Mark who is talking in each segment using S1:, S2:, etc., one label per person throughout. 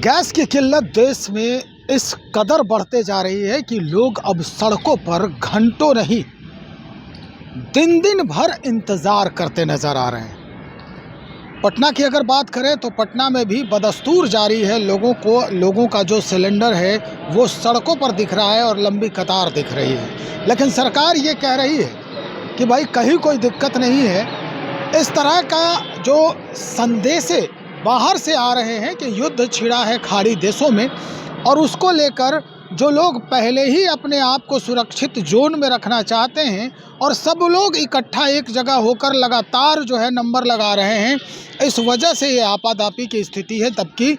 S1: Gas की किल्लत देश में इस कदर बढ़ते जा रही है कि लोग अब सड़कों पर घंटों नहीं दिन दिन भर इंतज़ार करते नज़र आ रहे हैं। पटना की अगर बात करें तो पटना में भी बदस्तूर जारी है। लोगों का जो सिलेंडर है वो सड़कों पर दिख रहा है और लंबी कतार दिख रही है। लेकिन सरकार ये कह रही है कि भाई कहीं कोई दिक्कत नहीं है। इस तरह का जो संदेश बाहर से आ रहे हैं कि युद्ध छिड़ा है खाड़ी देशों में, और उसको लेकर जो लोग पहले ही अपने आप को सुरक्षित जोन में रखना चाहते हैं और सब लोग इकट्ठा एक जगह होकर लगातार जो है नंबर लगा रहे हैं, इस वजह से ये आपाधापी की स्थिति है। तबकि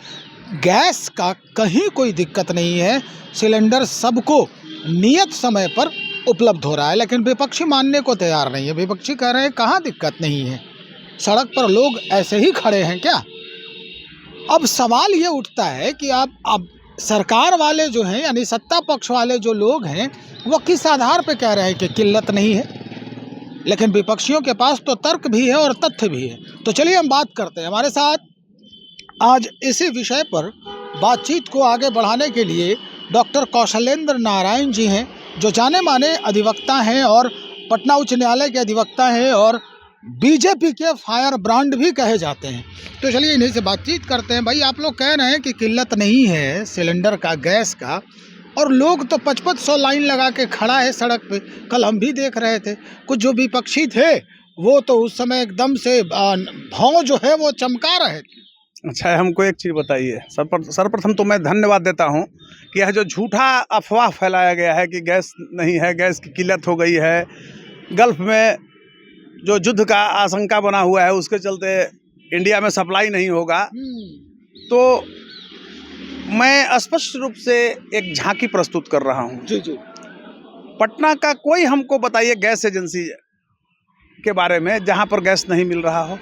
S1: गैस का कहीं कोई दिक्कत नहीं है, सिलेंडर सबको नियत समय पर उपलब्ध हो रहा है। लेकिन विपक्षी मानने को तैयार नहीं है। विपक्षी कह रहे हैं कहाँ दिक्कत नहीं है, सड़क पर लोग ऐसे ही खड़े हैं क्या। अब सवाल ये उठता है कि अब सरकार वाले जो हैं, यानी सत्ता पक्ष वाले जो लोग हैं, वो किस आधार पे कह रहे हैं कि किल्लत नहीं है, लेकिन विपक्षियों के पास तो तर्क भी है और तथ्य भी है। तो चलिए हम बात करते हैं। हमारे साथ आज इसी विषय पर बातचीत को आगे बढ़ाने के लिए डॉक्टर कौशलेंद्र नारायण जी हैं, जो जाने माने अधिवक्ता हैं और पटना उच्च न्यायालय के अधिवक्ता हैं और बीजेपी के फायर ब्रांड भी कहे जाते हैं। तो चलिए इन्हीं से बातचीत करते हैं। भाई, आप लोग कह रहे हैं कि किल्लत नहीं है सिलेंडर का, गैस का, और लोग तो 5500 लाइन लगा के खड़ा है सड़क पे। कल हम भी देख रहे थे, कुछ जो विपक्षी थे वो तो उस समय एकदम से भौं जो है वो चमका रहे थे।
S2: अच्छा, हमको एक चीज़ बताइए। सर्वप्रथम तो मैं धन्यवाद देता हूं कि यह जो झूठा अफवाह फैलाया गया है कि गैस नहीं है, गैस की किल्लत हो गई है, गल्फ में जो युद्ध का आशंका बना हुआ है उसके चलते इंडिया में सप्लाई नहीं होगा, तो मैं स्पष्ट रूप से एक झांकी प्रस्तुत कर रहा हूं।
S1: जी जी।
S2: पटना का कोई हमको बताइए गैस एजेंसी के बारे में जहां पर गैस नहीं मिल रहा हो,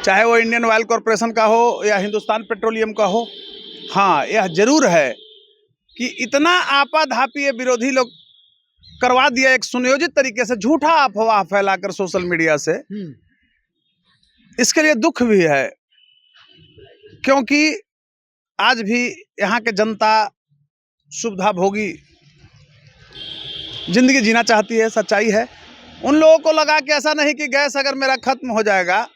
S2: चाहे वो इंडियन ऑयल कॉरपोरेशन का हो या हिंदुस्तान पेट्रोलियम का हो। हाँ, यह जरूर है कि इतना आपाधापी विरोधी लोग करवा दिया एक सुनियोजित तरीके से झूठा अफवाह फैलाकर सोशल मीडिया से। इसके लिए दुख भी है, क्योंकि आज भी यहाँ के जनता सुविधा भोगी जिंदगी जीना चाहती है, सच्चाई है। उन लोगों को लगा कि ऐसा नहीं कि गैस अगर मेरा खत्म हो जाएगा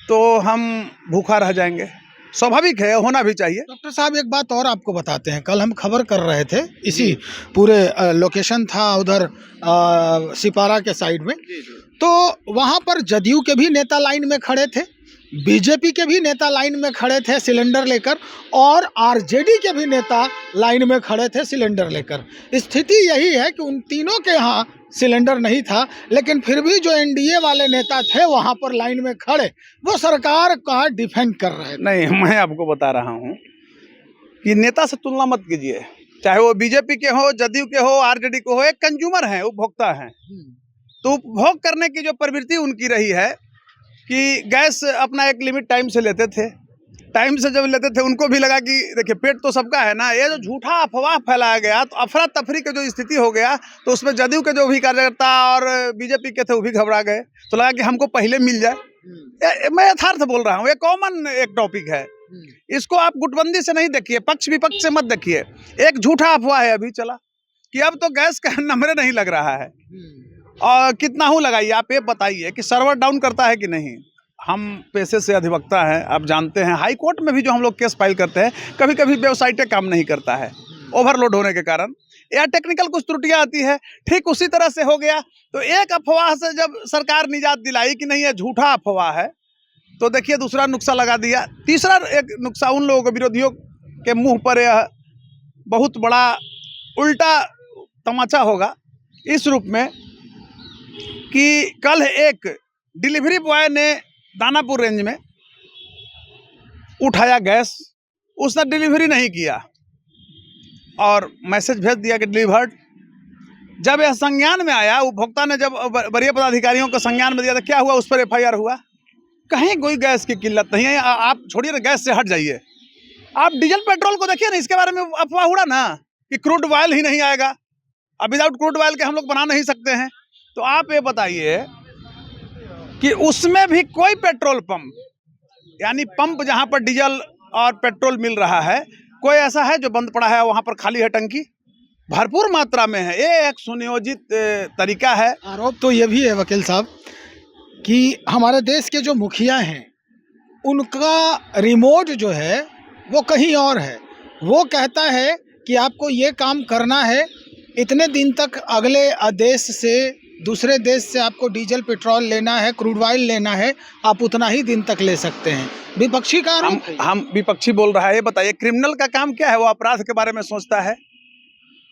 S2: तो हम भूखा रह जाएंगे। स्वाभाविक है, होना भी चाहिए।
S1: डॉक्टर साहब, एक बात और आपको बताते हैं। कल हम खबर कर रहे थे, इसी पूरे लोकेशन था उधर सिपारा के साइड में, तो वहाँ पर जदयू के भी नेता लाइन में खड़े थे, बीजेपी के भी नेता लाइन में खड़े थे सिलेंडर लेकर, और आरजेडी के भी नेता लाइन में खड़े थे सिलेंडर लेकर। स्थिति यही है कि उन तीनों के यहाँ सिलेंडर नहीं था, लेकिन फिर भी जो एनडीए वाले नेता थे वहाँ पर लाइन में खड़े, वो सरकार का डिफेंड कर रहे थे।
S2: नहीं, मैं आपको बता रहा हूँ कि नेता से तुलना मत कीजिए, चाहे वो बीजेपी के हो, जदयू के हो, आरजेडी को हो। एक कंज्यूमर हैं, उपभोक्ता हैं, तो उपभोग करने की जो प्रवृत्ति उनकी रही है कि गैस अपना एक लिमिट टाइम से लेते थे। टाइम से जब लेते थे उनको भी लगा कि देखिए पेट तो सबका है ना। ये जो झूठा अफवाह फैलाया गया, तो अफरा तफरी का जो स्थिति हो गया, तो उसमें जदयू के जो भी कार्यकर्ता और बीजेपी के थे वो भी घबरा गए, तो लगा कि हमको पहले मिल जाए। मैं यथार्थ बोल रहा हूँ, ये कॉमन एक टॉपिक है। इसको आप गुटबंदी से नहीं देखिए, पक्ष विपक्ष से मत देखिए। एक झूठा अफवाह है अभी चला कि अब तो गैस का नंबर नहीं लग रहा है, और कितना हूँ लगाइए। आप ये बताइए कि सर्वर डाउन करता है कि नहीं। हम पेशे से अधिवक्ता हैं, आप जानते हैं हाई कोर्ट में भी जो हम लोग केस फाइल करते हैं, कभी कभी वेबसाइटें काम नहीं करता है ओवरलोड होने के कारण, या टेक्निकल कुछ त्रुटियां आती है। ठीक उसी तरह से हो गया। तो एक अफवाह से जब सरकार निजात दिलाई कि नहीं ये झूठा अफवाह है, तो देखिए दूसरा नुक्सा लगा दिया। तीसरा एक नुक्सा उन लोगों के विरोधियों के मुंह पर यह बहुत बड़ा उल्टा तमाचा होगा, इस रूप में कि कल एक डिलीवरी बॉय ने दानापुर रेंज में उठाया गैस, उसने डिलीवरी नहीं किया और मैसेज भेज दिया कि डिलीवर्ड। जब यह संज्ञान में आया, उपभोक्ता ने जब वरीय पदाधिकारियों को संज्ञान में दिया, तो क्या हुआ, उस पर एफआईआर हुआ। कहीं कोई गैस की किल्लत नहीं है। आप छोड़िए ना, गैस से हट जाइए, आप डीजल पेट्रोल को देखिए ना, इसके बारे में अफवाह उड़ा ना कि क्रूड ऑयल ही नहीं आएगा, अब विदाउट क्रूड ऑयल के हम लोग बना नहीं सकते हैं। तो आप ये बताइए कि उसमें भी कोई पेट्रोल पंप, यानी पंप जहां पर डीजल और पेट्रोल मिल रहा है। कोई ऐसा है जो बंद पड़ा है वहाँ पर खाली है टंकी? भरपूर मात्रा में है। ये एक सुनियोजित तरीका है।
S1: आरोप तो ये भी है वकील साहब कि हमारे देश के जो मुखिया हैं उनका रिमोट जो है वो कहीं और है। वो कहता है कि आपको ये काम करना है, इतने दिन तक अगले देश से, दूसरे देश से आपको डीजल पेट्रोल लेना है, क्रूड ऑयल लेना है, आप उतना ही दिन तक ले सकते हैं। विपक्षी का आरोप है।
S2: हम विपक्षी बोल रहा है। ये बताइए क्रिमिनल का काम क्या है? वो अपराध के बारे में सोचता है।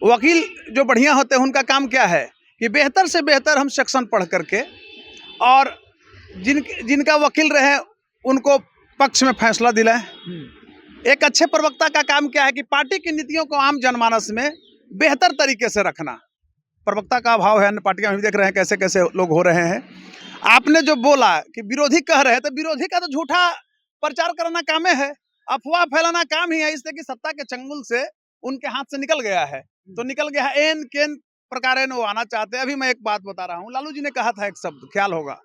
S2: वकील जो बढ़िया होते हैं उनका काम क्या है कि बेहतर से बेहतर हम सेक्शन पढ़ करके और जिनका वकील रहे उनको पक्ष में फैसला दिलाएं। एक अच्छे प्रवक्ता का काम क्या है कि पार्टी की नीतियों को आम जनमानस में बेहतर तरीके से रखना। प्रवक्ता का अभाव है। अन्य पार्टियां भी देख रहे हैं कैसे कैसे लोग हो रहे हैं। आपने जो बोला कि विरोधी कह रहे हैं, तो विरोधी का तो झूठा प्रचार करना काम है, अफवाह फैलाना काम ही है। इससे कि सत्ता के चंगुल से उनके हाथ से निकल गया है, तो निकल गया है। एन केन प्रकार वो आना चाहते हैं। अभी मैं एक बात बता रहा हूँ, लालू जी ने कहा था एक शब्द, ख्याल होगा,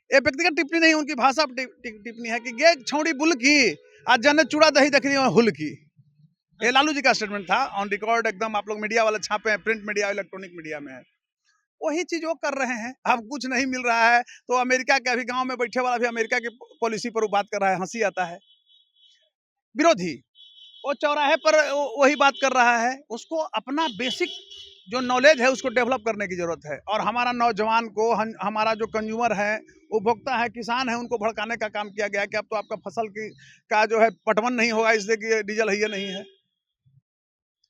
S2: ये व्यक्तिगत टिप्पणी नहीं, उनकी भाषा टिप्पणी है कि गे छौड़ी बुल की आज जने चूड़ा दही देख रही हुल की। ये लालू जी का स्टेटमेंट था, ऑन रिकॉर्ड एकदम। आप लोग मीडिया वाले छापे हैं, प्रिंट मीडिया, इलेक्ट्रॉनिक मीडिया में है। वही चीज वो कर रहे हैं। अब कुछ नहीं मिल रहा है तो अमेरिका के, अभी गांव में बैठे वाला भी अमेरिका की पॉलिसी पर वो बात कर रहा है, हंसी आता है। विरोधी वो चौराहे पर वही बात कर रहा है। उसको अपना बेसिक जो नॉलेज है उसको डेवलप करने की जरूरत है। और हमारा नौजवान को, हमारा जो कंज्यूमर है, उपभोक्ता है, किसान है, उनको भड़काने का काम किया गया कि अब तो आपका फसल का जो है पटवन नहीं होगा इसलिए कि डीजल है, ये नहीं है।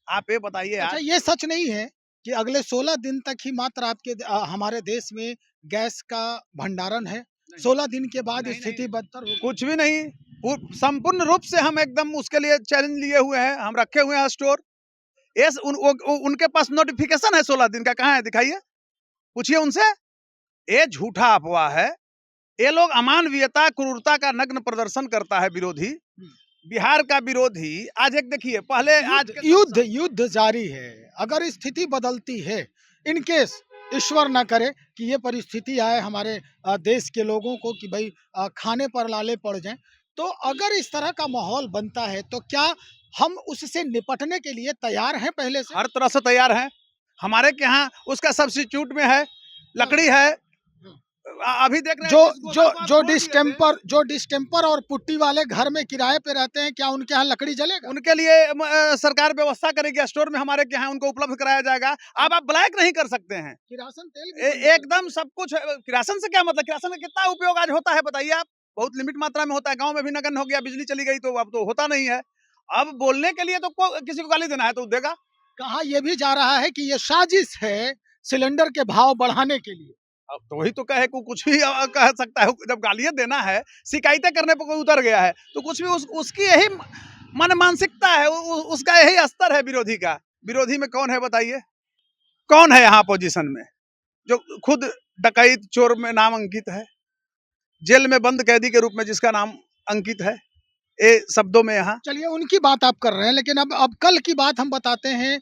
S2: आप ये बताइए।
S1: अच्छा, ये सच नहीं है कि अगले 16 दिन तक ही मात्र आपके हमारे देश में गैस का भंडारण है? 16 दिन के बाद स्थिति बदतर होगी?
S2: कुछ भी नहीं। संपूर्ण रूप से हम एकदम उसके लिए चैलेंज लिए हुए हैं। हम रखे हुए हैं स्टोर। उनके पास नोटिफिकेशन है 16 दिन का, कहाँ है दिखाइए, पूछिए उनसे। ये झूठा अफवाह है। ये लोग अमानवीयता, क्रूरता का नग्न प्रदर्शन करता है विरोधी। बिहार का विरोधी आज एक देखिए, पहले आज
S1: युद्ध जारी है। अगर स्थिति बदलती है, इन केस ईश्वर ना करे कि ये परिस्थिति आए हमारे देश के लोगों को कि भाई खाने पर लाले पड़ जाएं, तो अगर इस तरह का माहौल बनता है तो क्या हम उससे निपटने के लिए तैयार हैं पहले से?
S2: हर तरह से तैयार हैं। हमारे के यहाँ उसका सब्स्टिट्यूट में है, लकड़ी है। अभी देख रहे हैं
S1: जो डिस्टेम्पर और पुट्टी वाले घर में किराए पे रहते हैं, क्या उनके यहाँ लकड़ी जलेगा?
S2: उनके लिए सरकार व्यवस्था करेगी, स्टोर में हमारे के यहाँ उनको उपलब्ध कराया जाएगा। अब आप ब्लैक नहीं कर सकते हैं।
S1: किरासन तेल
S2: एकदम सब कुछ। किरासन से क्या मतलब? किरासन का कितना उपयोग आज होता है बताइए आप? बहुत लिमिट मात्रा में होता है। गाँव में भी नगण्य हो गया, बिजली चली गई तो अब तो होता नहीं है। अब बोलने के लिए तो किसी को गाली देना है तो देगा।
S1: कहा यह भी जा रहा है कि ये साजिश है सिलेंडर के भाव बढ़ाने के लिए।
S2: अब तो वही तो कहे को कुछ भी कह सकता है। जब गालियां देना है, शिकायतें करने पर कोई उतर गया है तो कुछ भी उसकी यही मानसिकता है, उसका यही स्तर है विरोधी का। विरोधी में कौन है बताइए? कौन है यहाँ पोजीशन में जो खुद डकैत, चोर में नाम अंकित है, जेल में बंद कैदी के रूप में जिसका नाम अंकित है, ये शब्दों में यहाँ।
S1: चलिए, उनकी बात आप कर रहे हैं, लेकिन अब कल की बात हम बताते हैं।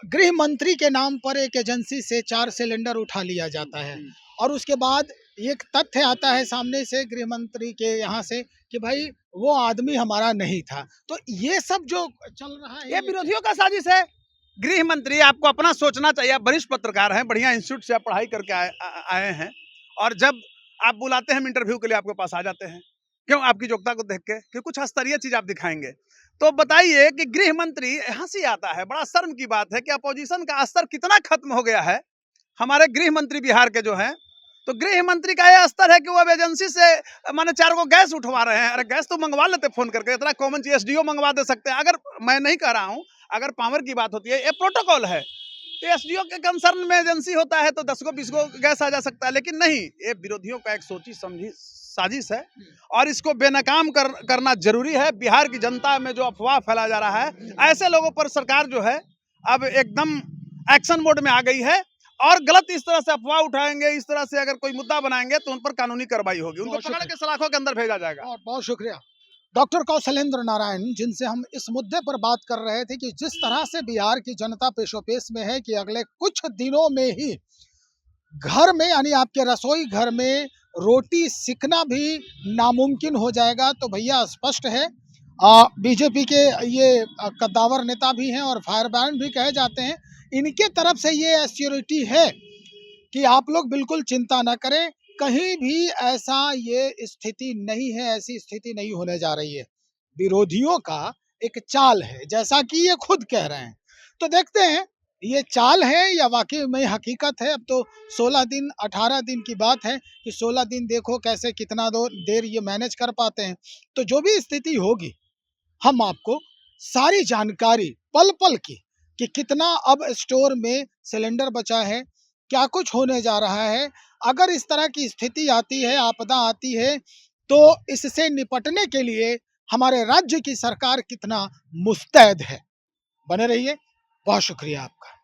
S1: गृह मंत्री के नाम पर एक एजेंसी से 4 सिलेंडर उठा लिया जाता है और उसके बाद एक तथ्य आता है सामने से गृह मंत्री के यहाँ से कि भाई वो आदमी हमारा नहीं था। तो ये सब जो चल रहा है,
S2: ये विरोधियों का साजिश है। गृह मंत्री, आपको अपना सोचना चाहिए। आप वरिष्ठ पत्रकार हैं, बढ़िया इंस्टीट्यूट से आप पढ़ाई करके आए हैं, और जब आप बुलाते हैं इंटरव्यू के लिए आपके पास आ जाते हैं। क्यों? आपकी योग्यता को देख के कि कुछ स्तरीय चीज आप दिखाएंगे। तो बताइए कि गृह मंत्री, हंसी आता है, बड़ा शर्म की बात है कि अपोजिशन का स्तर कितना खत्म हो गया है। हमारे गृह मंत्री बिहार के जो हैं, तो गृह मंत्री का यह स्तर है कि वो अब एजेंसी से माने 4 को गैस उठवा रहे हैं। अरे गैस तो मंगवा लेते फोन करके, इतना कॉमन चीज एसडीओ मंगवा दे सकते हैं। अगर मैं नहीं कह रहा हूं, अगर पावर की बात होती है, ये प्रोटोकॉल है, तो एसडीओ के कंसर्न में एजेंसी होता है तो 10 को 20 को गैस आ जा सकता है। लेकिन नहीं, ये विरोधियों का एक सोची समझी साजिश है और इसको बेनकाम करना जरूरी है। बिहार की जनता में जो अफवाह फैलाया जा रहा है, ऐसे लोगों पर सरकार जो है अब एकदम एक्शन मोड में आ गई है और गलत इस तरह से अफवाह उठाएंगे, इस तरह से अगर कोई मुद्दा बनाएंगे तो उन पर कानूनी कार्रवाई होगी, उनको पकड़ के सलाखों के अंदर भेजा जाएगा।
S1: बहुत बहुत शुक्रिया डॉक्टर कौशलेंद्र नारायण, जिनसे हम इस मुद्दे पर बात कर रहे थे कि जिस तरह से बिहार की जनता पेशोपेश में है कि अगले कुछ दिनों में ही घर में, यानी आपके रसोई घर में रोटी सीखना भी नामुमकिन हो जाएगा। तो भैया स्पष्ट है, बीजेपी के ये कद्दावर नेता भी हैं और फायर ब्रांड भी कहे जाते हैं, इनके तरफ से ये एश्योरिटी है कि आप लोग बिल्कुल चिंता ना करें, कहीं भी ऐसा ये स्थिति नहीं है, ऐसी स्थिति नहीं होने जा रही है। विरोधियों का एक चाल है, जैसा कि ये खुद कह रहे हैं। तो देखते हैं ये चाल है या वाकई में हकीकत है। अब तो 16 दिन 18 दिन की बात है कि 16 दिन देखो कैसे कितना देर ये मैनेज कर पाते हैं। तो जो भी स्थिति होगी, हम आपको सारी जानकारी पल पल की कि कितना अब स्टोर में सिलेंडर बचा है, क्या कुछ होने जा रहा है, अगर इस तरह की स्थिति आती है, आपदा आती है, तो इससे निपटने के लिए हमारे राज्य की सरकार कितना मुस्तैद है। बने रहिए, बहुत शुक्रिया आपका।